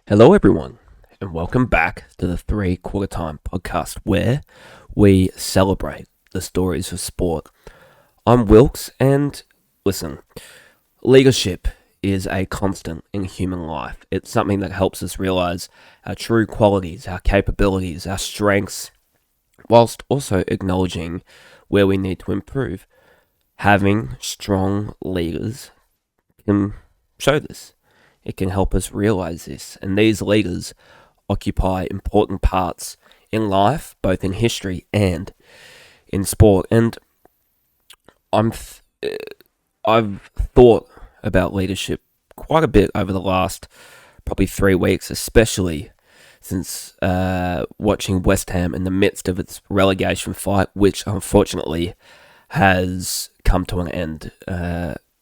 Hello, everyone, and welcome back to the Three Quarter Time podcast where we celebrate the stories of sport. I'm Wilks, and listen, leadership is a constant in human life. It's something that helps us realize our true qualities, our capabilities, our strengths, whilst also acknowledging where we need to improve. Having strong leaders can show this. It can help us realize this. And these leaders occupy important parts in life, both in history and in sport. And I'm I've thought about leadership quite a bit over the last probably 3 weeks, especially since watching West Ham in the midst of its relegation fight, which unfortunately has come to an end.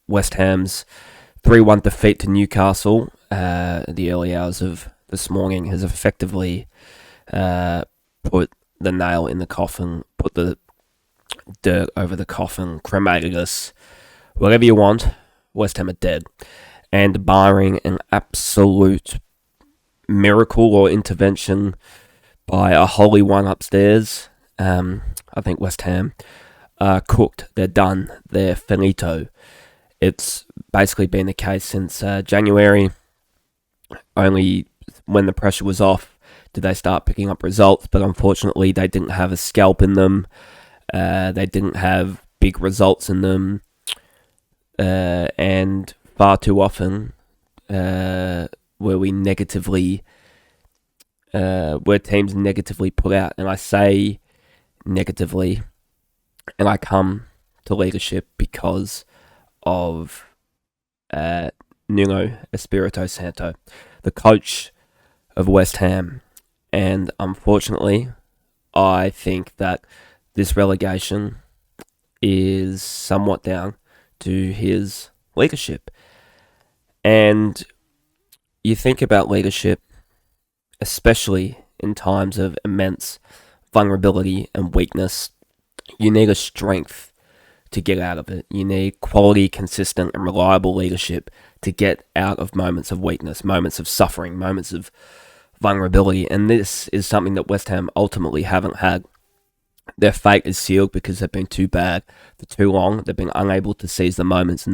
West Ham's 3-1 defeat to Newcastle the early hours of this morning has effectively put the nail in the coffin, put the dirt over the coffin, cremated us, whatever you want. West Ham are dead. And barring an absolute miracle or intervention by a holy one upstairs, I think West Ham are cooked. They're done. They're finito. It's basically been the case since January. Only when the pressure was off did they start picking up results, but unfortunately they didn't have a scalp in them. They didn't have big results in them. And far too often were teams negatively put out. And I say negatively, and I come to leadership because of Nuno Espirito Santo, the coach of West Ham. And unfortunately, I think that this relegation is somewhat down to his leadership. And you think about leadership, especially in times of immense vulnerability and weakness, you need a strength to get out of it. You need quality, consistent, and reliable leadership to get out of moments of weakness, moments of suffering, moments of vulnerability. And this is something that West Ham ultimately haven't had. Their fate is sealed because they've been too bad for too long. They've been unable to seize the moments,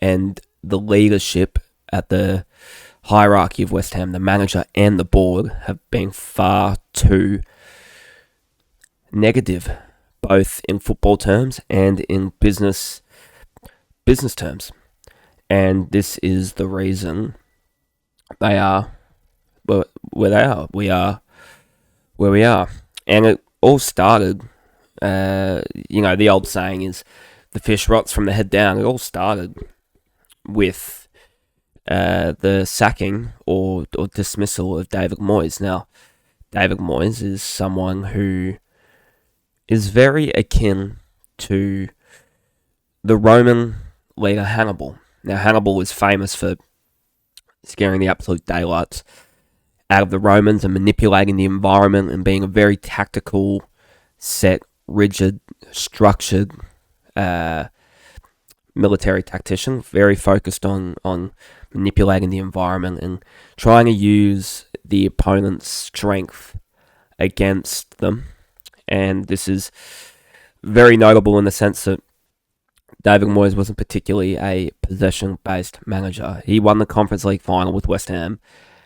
and the leadership at the hierarchy of West Ham, the manager and the board, have been far too negative, both in football terms and in business terms. And this is the reason they are where they are. We are where we are. And it all started, the old saying is, the fish rots from the head down. It all started with the sacking or dismissal of David Moyes. Now, David Moyes is someone who is very akin to the Roman leader Hannibal. Now, Hannibal was famous for scaring the absolute daylights out of the Romans and manipulating the environment and being a very tactical, set, rigid, structured military tactician, very focused on manipulating the environment and trying to use the opponent's strength against them. And this is very notable in the sense that David Moyes wasn't particularly a possession-based manager. He won the Conference League final with West Ham,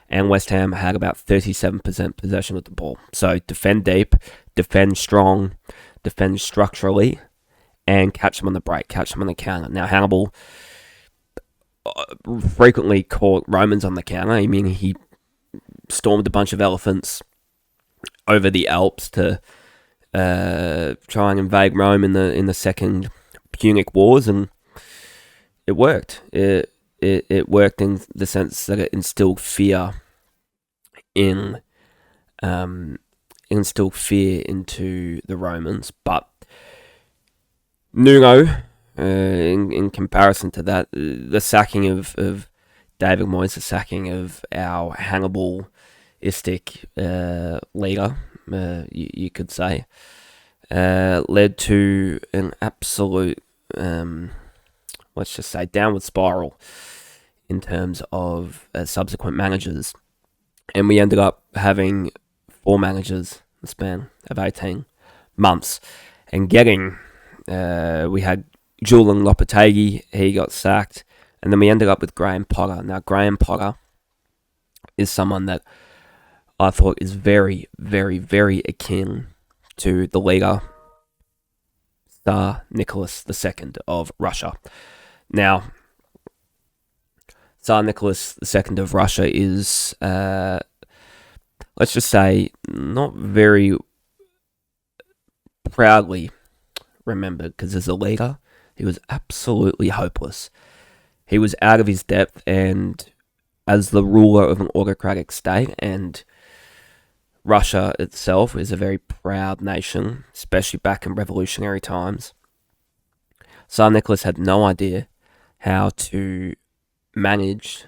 and West Ham had about 37% possession of the ball. So defend deep, defend strong, defend structurally, and catch them on the break, catch them on the counter. Now, Hannibal frequently caught Romans on the counter. I mean, he stormed a bunch of elephants over the Alps to try and invade Rome in the Second Punic Wars, and it worked. It worked in the sense that it instilled fear into the Romans. But Nuno, in comparison to that, the sacking of David Moyes, the sacking of our Hannibalistic leader, you could say, led to an absolute, downward spiral in terms of subsequent managers. And we ended up having 4 managers in the span of 18 months. And we had Julian Lopetegui, he got sacked. And then we ended up with Graham Potter. Now, Graham Potter is someone that I thought is very, very, very akin to the leader, Tsar Nicholas II of Russia. Now, Tsar Nicholas II of Russia is, let's just say, not very proudly remembered, because as a leader, he was absolutely hopeless. He was out of his depth, and as the ruler of an autocratic state, and Russia itself is a very proud nation, especially back in revolutionary times, Tsar Nicholas had no idea how to manage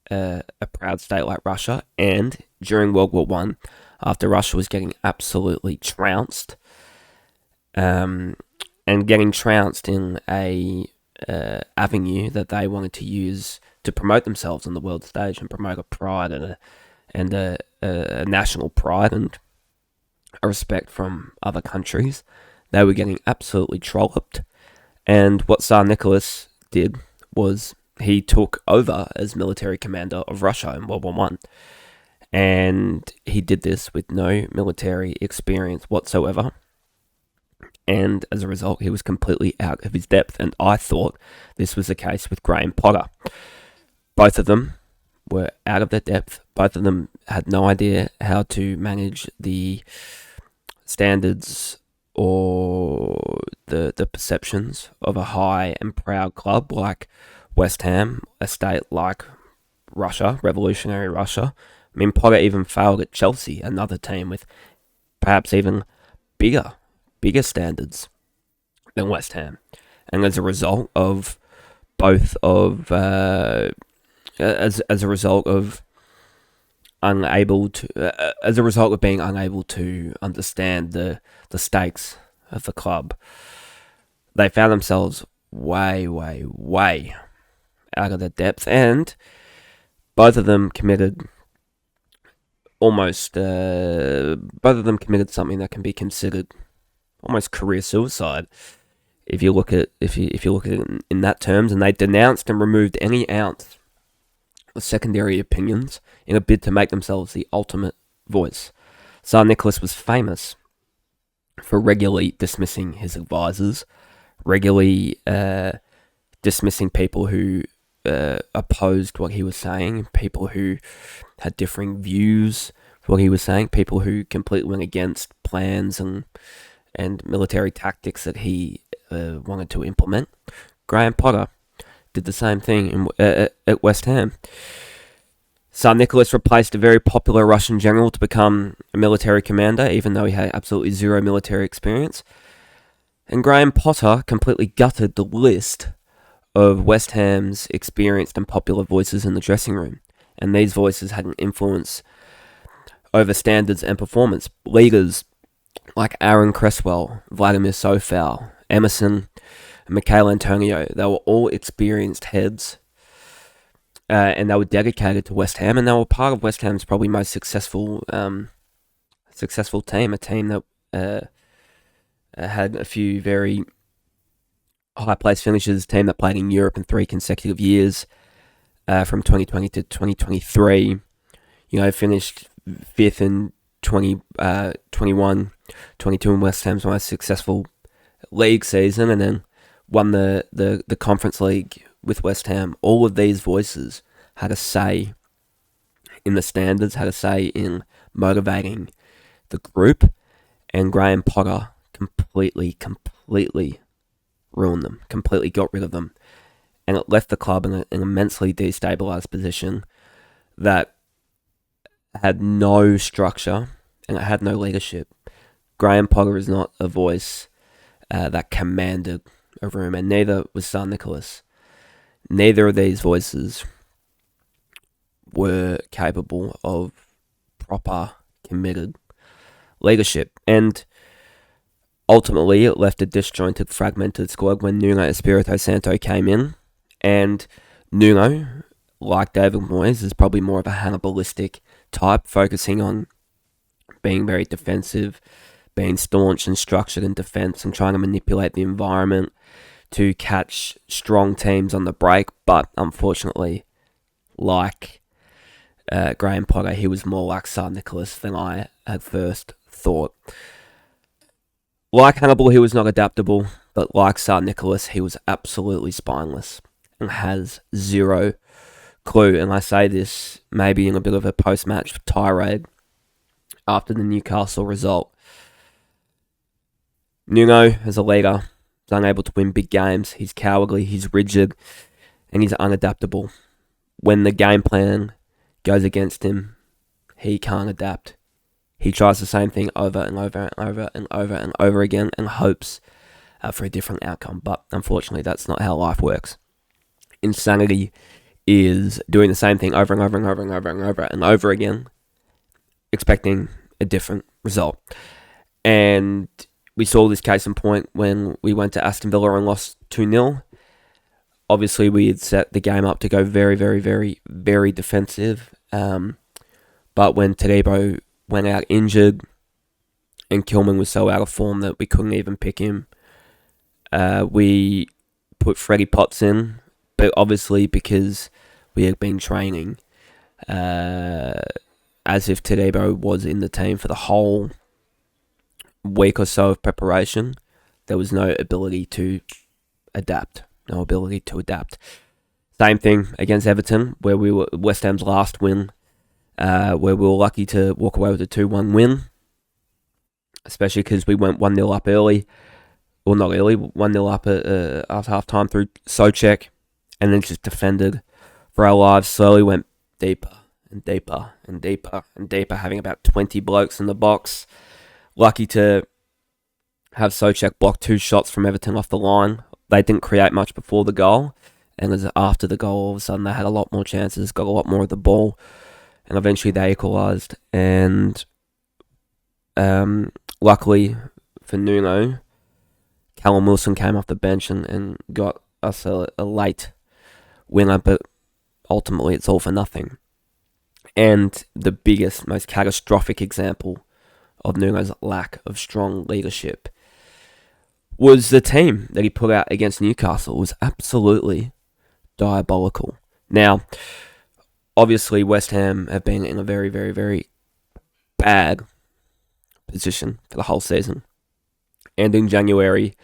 a proud state like Russia. And during World War One, after Russia was getting absolutely trounced, and getting trounced in a avenue that they wanted to use to promote themselves on the world stage and promote a pride and a national pride and a respect from other countries, they were getting absolutely trolloped. And what Tsar Nicholas did was he took over as military commander of Russia in World War One, and he did this with no military experience whatsoever. And as a result, he was completely out of his depth. And I thought this was the case with Graham Potter. Both of them were out of their depth. Both of them had no idea how to manage the standards or the perceptions of a high and proud club like West Ham, a state like Russia, revolutionary Russia. I mean, Potter even failed at Chelsea, another team with perhaps even bigger standards than West Ham. And as a result of both of as a result of being unable to understand the stakes of the club, they found themselves way out of their depth, and both of them committed something that can be considered almost career suicide, if you look at it in that terms. And they denounced and removed any ounce of secondary opinions in a bid to make themselves the ultimate voice. Tsar Nicholas was famous for regularly dismissing his advisors, regularly dismissing people who opposed what he was saying, people who had differing views for what he was saying, people who completely went against plans and military tactics that he wanted to implement. Graham Potter did the same thing at West Ham. Tsar Nicholas replaced a very popular Russian general to become a military commander, even though he had absolutely zero military experience. And Graham Potter completely gutted the list of West Ham's experienced and popular voices in the dressing room. And these voices had an influence over standards and performance. Leaders like Aaron Cresswell, Vladimir Sofal, Emerson, and Michael Antonio, they were all experienced heads, and they were dedicated to West Ham, and they were part of West Ham's probably most successful team, a team that had a few very high-placed finishes, a team that played in Europe in 3 consecutive years, from 2020 to 2023, finished 5th in 21, 22 in West Ham's most successful league season, and then won the Conference League with West Ham. All of these voices had a say in the standards, had a say in motivating the group, and Graham Potter completely ruined them, completely got rid of them, and it left the club in an immensely destabilised position that had no structure and it had no leadership. Graham Potter is not a voice that commanded a room, and neither was Tsar Nicholas. Neither of these voices were capable of proper, committed leadership, and ultimately it left a disjointed, fragmented squad when Nuno Espirito Santo came in, and Nuno, like David Moyes, is probably more of a Hannibalistic type, focusing on being very defensive, being staunch and structured in defence, and trying to manipulate the environment to catch strong teams on the break. But unfortunately, like Graham Potter, he was more like Sir Nicholas than I at first thought. Like Hannibal, he was not adaptable, but like Sir Nicholas, he was absolutely spineless and has zero clue. And I say this maybe in a bit of a post-match tirade after the Newcastle result. Nuno, as a leader, is unable to win big games. He's cowardly, he's rigid, and he's unadaptable. When the game plan goes against him, he can't adapt. He tries the same thing over and over and over and over and over again and hopes for a different outcome. But unfortunately, that's not how life works. Insanity is doing the same thing over and over and over and over and over and over again, expecting a different result. And we saw this case in point when we went to Aston Villa and lost 2-0. Obviously, we had set the game up to go very, very, very, very defensive. But when Tadebo went out injured and Kilman was so out of form that we couldn't even pick him, we put Freddie Potts in. But obviously, because we had been training as if Tadebo was in the team for the whole week or so of preparation, there was no ability to adapt. Same thing against Everton, where we were West Ham's last win, where we were lucky to walk away with a 2-1 win, especially because we went 1-0 up early. Well, not early, 1-0 up after half-time through Souček, and then just defended for our lives. Slowly went deeper and deeper and deeper and deeper, having about 20 blokes in the box. Lucky to have Souček block 2 shots from Everton off the line. They didn't create much before the goal, and as after the goal, all of a sudden they had a lot more chances, got a lot more of the ball, and eventually they equalised. And luckily for Nuno, Callum Wilson came off the bench and got us a late winner, but ultimately it's all for nothing. And the biggest, most catastrophic example of Nuno's lack of strong leadership was the team that he put out against Newcastle. It was absolutely diabolical. Now, obviously West Ham have been in a very, very, very bad position for the whole season. And in January,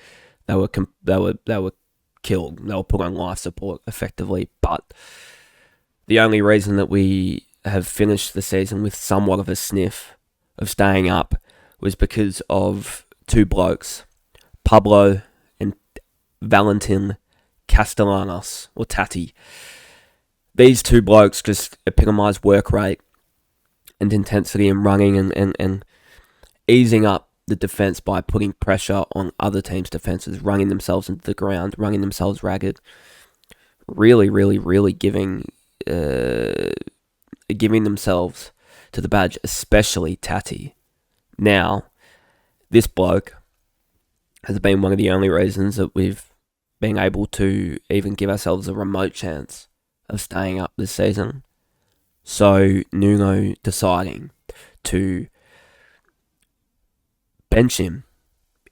they were killed. They were put on life support effectively. But the only reason that we have finished the season with somewhat of a sniff of staying up was because of 2 blokes, Pablo and Valentin Castellanos, or Tati. These 2 blokes just epitomise work rate and intensity and running and easing up the defence by putting pressure on other teams' defences, running themselves into the ground, running themselves ragged. Really, really, really giving themselves to the badge, especially Tati. Now, this bloke has been one of the only reasons that we've been able to even give ourselves a remote chance of staying up this season. So Nuno deciding to bench him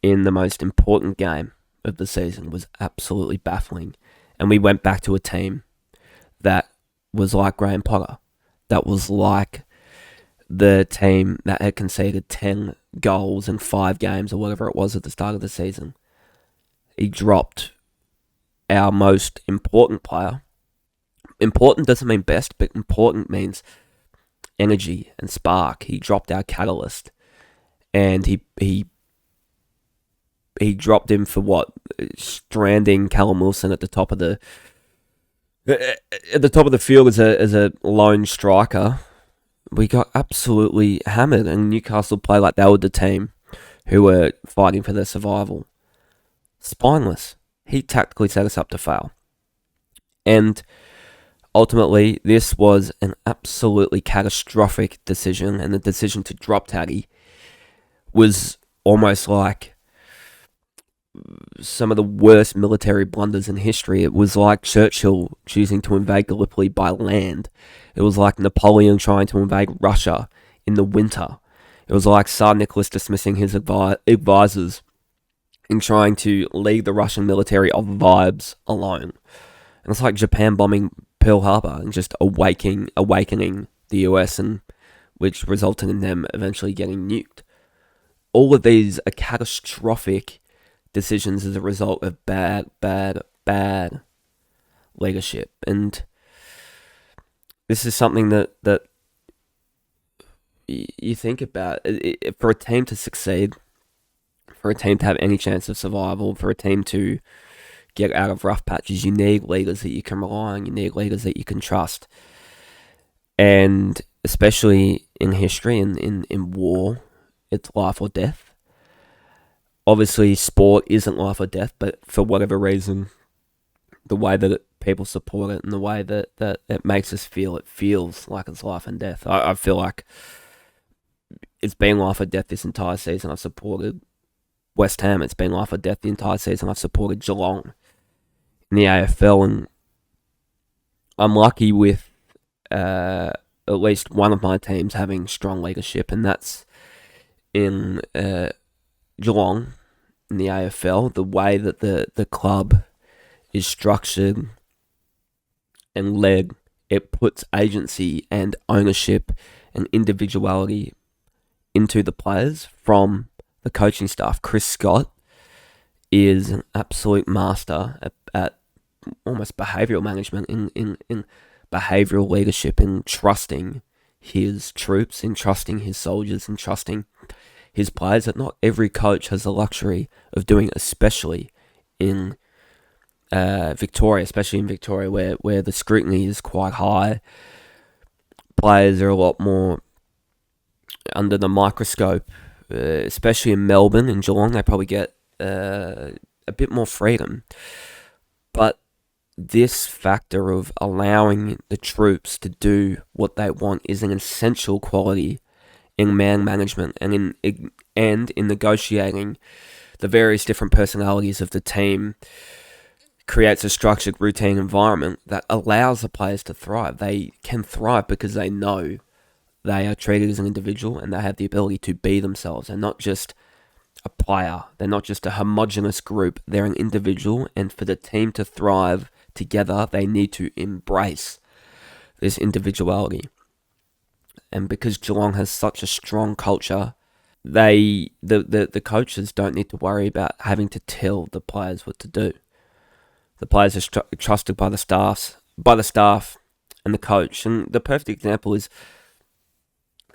in the most important game of the season was absolutely baffling. And we went back to a team that was like Graham Potter. That was like the team that had conceded 10 goals in 5 games or whatever it was at the start of the season. He dropped our most important player. Important doesn't mean best, but important means energy and spark. He dropped our catalyst. And he dropped him for what? Stranding Callum Wilson at the top of the field as a lone striker. We got absolutely hammered, and Newcastle played like they were the team who were fighting for their survival. Spineless. He tactically set us up to fail. And ultimately, this was an absolutely catastrophic decision, and the decision to drop Taddy was almost like some of the worst military blunders in history. It was like Churchill choosing to invade Gallipoli by land. It was like Napoleon trying to invade Russia in the winter. It was like Tsar Nicholas dismissing his advisors in trying to leave the Russian military of vibes alone. And it's like Japan bombing Pearl Harbor and just awakening the US, and which resulted in them eventually getting nuked. All of these are catastrophic decisions as a result of bad leadership. And this is something that you think about. For a team to succeed, for a team to have any chance of survival, for a team to get out of rough patches, you need leaders that you can rely on, you need leaders that you can trust. And especially in history and in war, it's life or death. Obviously, sport isn't life or death, but for whatever reason, the way that people support it and the way that it makes us feel, it feels like it's life and death. I feel like it's been life or death this entire season. I've supported West Ham. It's been life or death the entire season. I've supported Geelong in the AFL, and I'm lucky with at least one of my teams having strong leadership, and that's in Geelong in the AFL. The way that the club is structured and led, it puts agency and ownership and individuality into the players from the coaching staff. Chris Scott is an absolute master at almost behavioural management, in behavioural leadership, in trusting his troops, in trusting his soldiers, in trusting his players, that not every coach has the luxury of doing, especially in Victoria, where the scrutiny is quite high. Players are a lot more under the microscope, especially in Melbourne and Geelong. They probably get a bit more freedom. But this factor of allowing the troops to do what they want is an essential quality in man management and in negotiating the various different personalities of the team. Creates a structured, routine environment that allows the players to thrive. They can thrive because they know they are treated as an individual and they have the ability to be themselves. They're not just a player. They're not just a homogenous group. They're an individual, and for the team to thrive together, they need to embrace this individuality. And because Geelong has such a strong culture, the coaches don't need to worry about having to tell the players what to do. The players are trusted by the staff and the coach. And the perfect example is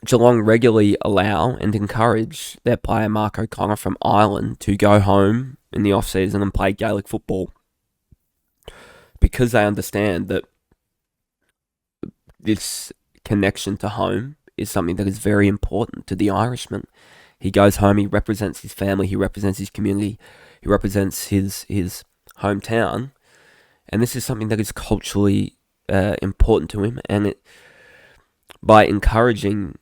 Geelong regularly allow and encourage their player Mark O'Connor from Ireland to go home in the off-season and play Gaelic football, because they understand that this connection to home is something that is very important to the Irishman. He goes home, he represents his family, he represents his community, he represents his hometown, and this is something that is culturally important to him. And by encouraging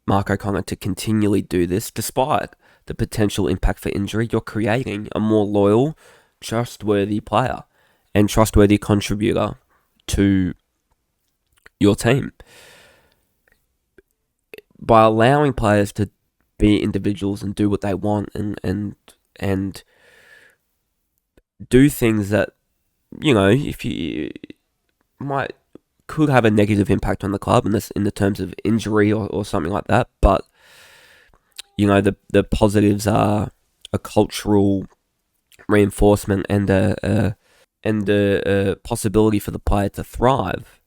Mark O'Connor to continually do this, despite the potential impact for injury, you're creating a more loyal, trustworthy player and trustworthy contributor to your team. By allowing players to be individuals and do what they want and do things that, if you could have a negative impact on the club in the terms of injury or something like that, but the positives are a cultural reinforcement and a possibility for the player to thrive.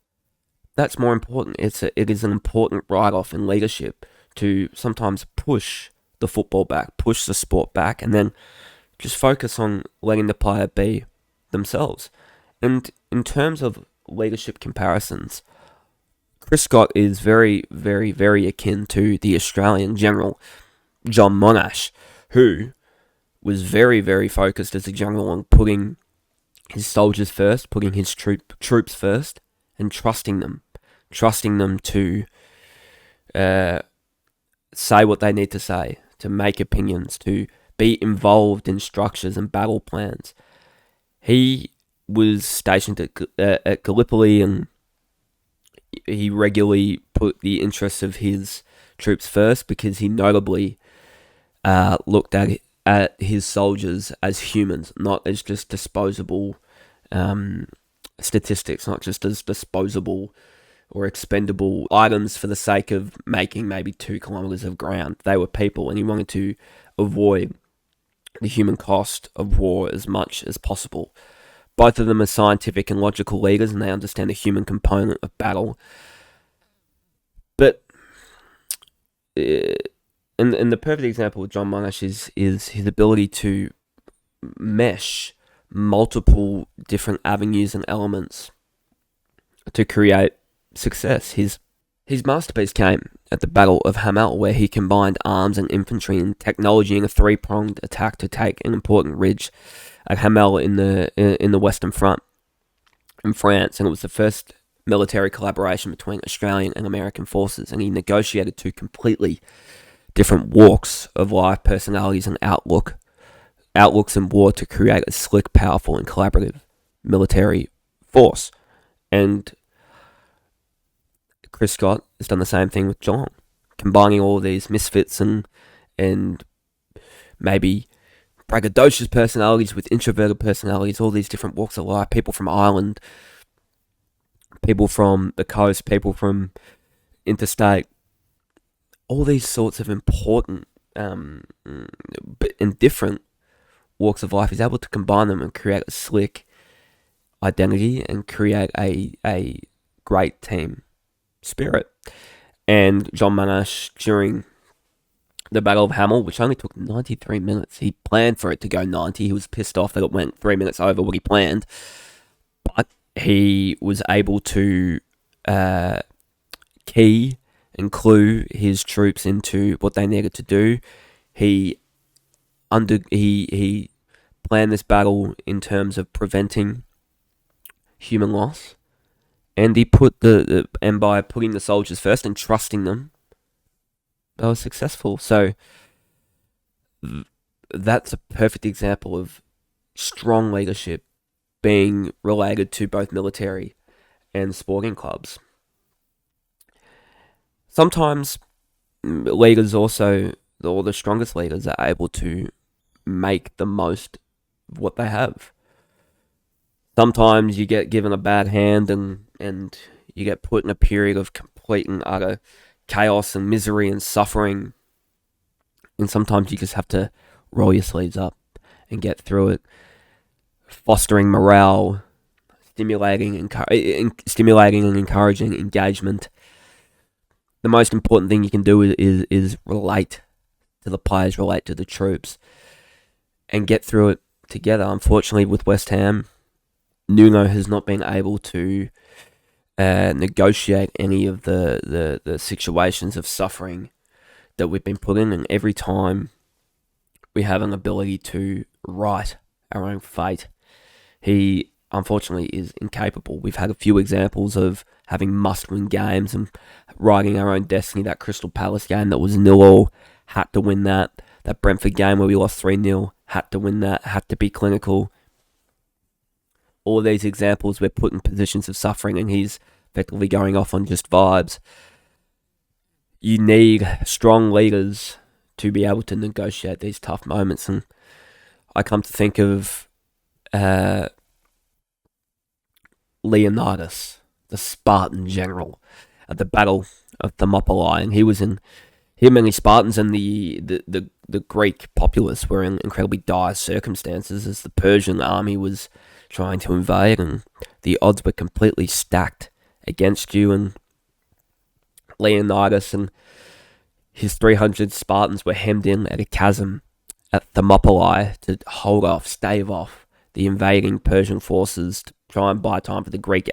That's more important. It is an important write-off in leadership to sometimes push the football back, push the sport back, and then just focus on letting the player be themselves. And in terms of leadership comparisons, Chris Scott is very, very, very akin to the Australian general John Monash, who was very, very focused as a general on putting his soldiers first, putting his troops first, and trusting them to say what they need to say, to make opinions, to be involved in structures and battle plans. He was stationed at Gallipoli, and he regularly put the interests of his troops first, because he notably looked at his soldiers as humans, not as just disposable statistics, not just as disposable or expendable items for the sake of making maybe 2 kilometers of ground. They were people, and he wanted to avoid the human cost of war as much as possible. Both of them are scientific and logical leaders, and they understand the human component of battle. But and the perfect example of John Monash is his ability to mesh multiple different avenues and elements to create success. His masterpiece came at the Battle of Hamel, where he combined arms and infantry and technology in a 3-pronged attack to take an important ridge at Hamel in the Western Front in France, and it was the first military collaboration between Australian and American forces, and he negotiated 2 completely different walks of life, personalities, and outlooks in war to create a slick, powerful, and collaborative military force. And Chris Scott has done the same thing with John, combining all of these misfits and maybe braggadocious personalities with introverted personalities, all these different walks of life, people from Ireland, people from the coast, people from interstate, all these sorts of important but in different walks of life. He's able to combine them and create a slick identity and create a great team spirit. And John Monash, during the Battle of Hamel, which only took 93 minutes, he planned for it to go 90. He was pissed off that it went 3 minutes over what he planned, but he was able to key and clue his troops into what they needed to do. He planned this battle in terms of preventing human loss, and he put and by putting the soldiers first and trusting them, they were successful. So that's a perfect example of strong leadership being related to both military and sporting clubs. Sometimes leaders also, or the strongest leaders, are able to make the most of what they have. Sometimes you get given a bad hand and you get put in a period of complete and utter chaos and misery and suffering. And sometimes you just have to roll your sleeves up and get through it, fostering morale, stimulating and encouraging engagement. The most important thing you can do is relate to the players, relate to the troops, and get through it together. Unfortunately, with West Ham, Nuno has not been able to negotiate any of the situations of suffering that we've been put in, and every time we have an ability to write our own fate, he unfortunately is incapable. We've had a few examples of having must-win games and writing our own destiny. That Crystal Palace game that was 0-0, had to win that. That Brentford game where we lost 3-0, had to win that, had to be clinical. All of these examples, we're put in positions of suffering, and he's effectively going off on just vibes. You need strong leaders to be able to negotiate these tough moments, and I come to think of Leonidas, the Spartan general, at the Battle of Thermopylae, and him and his Spartans and the Greek populace were in incredibly dire circumstances as the Persian army was trying to invade, and the odds were completely stacked against you, and Leonidas and his 300 Spartans were hemmed in at a chasm at Thermopylae to stave off the invading Persian forces, to try and buy time for the Greek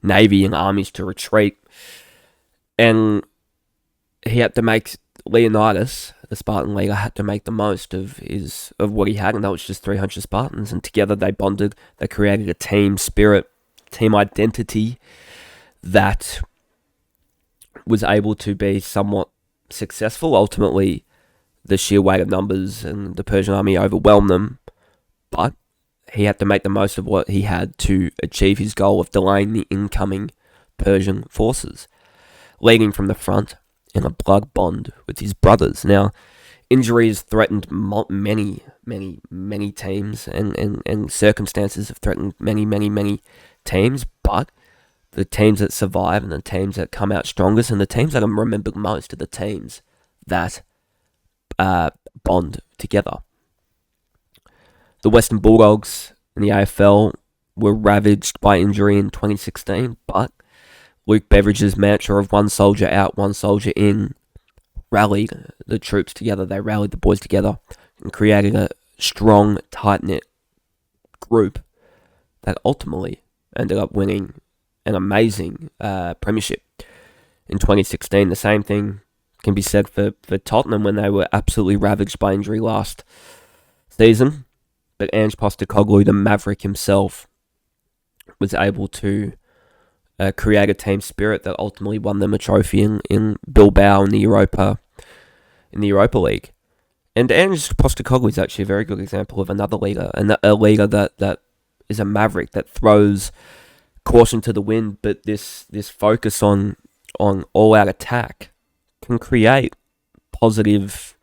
navy and armies to retreat. And Leonidas, the Spartan leader, had to make the most of what he had, and that was just 300 Spartans. And together they bonded, they created a team spirit, team identity that was able to be somewhat successful. Ultimately, the sheer weight of numbers, and the Persian army overwhelmed them. But he had to make the most of what he had to achieve his goal of delaying the incoming Persian forces, leading from the front in a blood bond with his brothers. Now, injuries threatened many teams, and circumstances have threatened many teams, but the teams that survive and the teams that come out strongest and the teams that I'm remembered most are the teams that bond together. The Western Bulldogs in the AFL were ravaged by injury in 2016, but Luke Beveridge's mantra of one soldier out, one soldier in rallied the troops together. They rallied the boys together and created a strong, tight-knit group that ultimately ended up winning an amazing premiership in 2016. The same thing can be said for Tottenham when they were absolutely ravaged by injury last season. But Ange Postecoglou, the Maverick himself, was able to create a team spirit that ultimately won them a trophy in Bilbao in the Europa League. And Ange Postecoglou is actually a very good example of another leader, and a leader that is a maverick that throws caution to the wind, but this focus on all-out attack can create positive.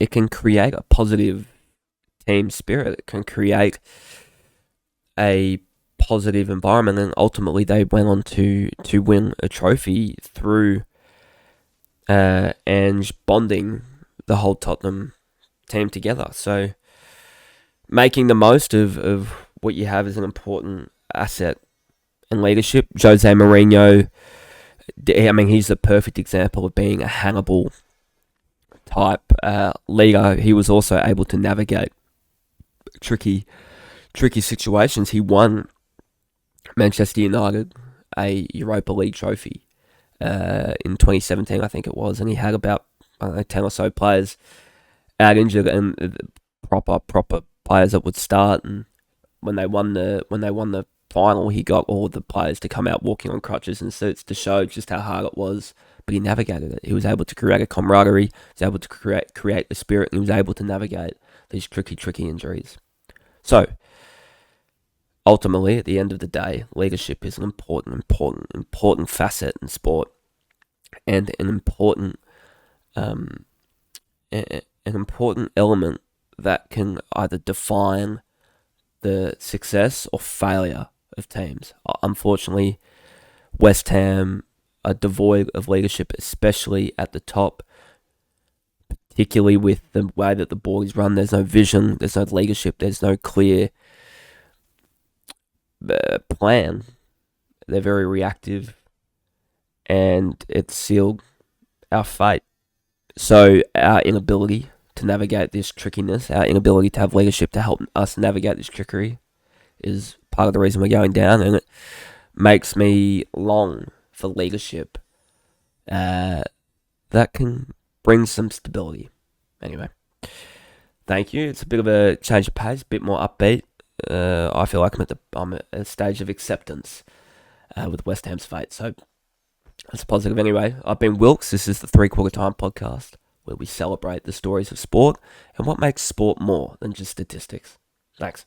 It can create a positive team spirit. It can create a positive environment, and ultimately they went on to win a trophy through Ange bonding the whole Tottenham team together. So making the most of what you have is an important asset in leadership. Jose Mourinho, I mean, he's the perfect example of being a Hannibal type leader. He was also able to navigate tricky situations. He won Manchester United a Europa League trophy in 2017, I think it was, and he had about 10 or so players out injured, and proper players that would start. And when they won the final, he got all of the players to come out walking on crutches and suits to show just how hard it was. But he navigated it. He was able to create a camaraderie. He was able to create the spirit, and he was able to navigate these tricky injuries. So ultimately, at the end of the day, leadership is an important facet in sport, and an important element that can either define the success or failure of teams. Unfortunately, West Ham are devoid of leadership, especially at the top, particularly with the way that the ball is run. There's no vision, there's no leadership, there's no clear plan. They're very reactive, and it's sealed our fate. So our inability to navigate this trickiness, our inability to have leadership to help us navigate this trickery, is part of the reason we're going down, and it makes me long for leadership that can bring some stability. Anyway, thank you. It's a bit of a change of pace, a bit more upbeat. I feel like I'm at a stage of acceptance with West Ham's fate, so that's positive. Anyway, I've been Wilks. This is the 3/4 Time podcast, where we celebrate the stories of sport and what makes sport more than just statistics. Thanks.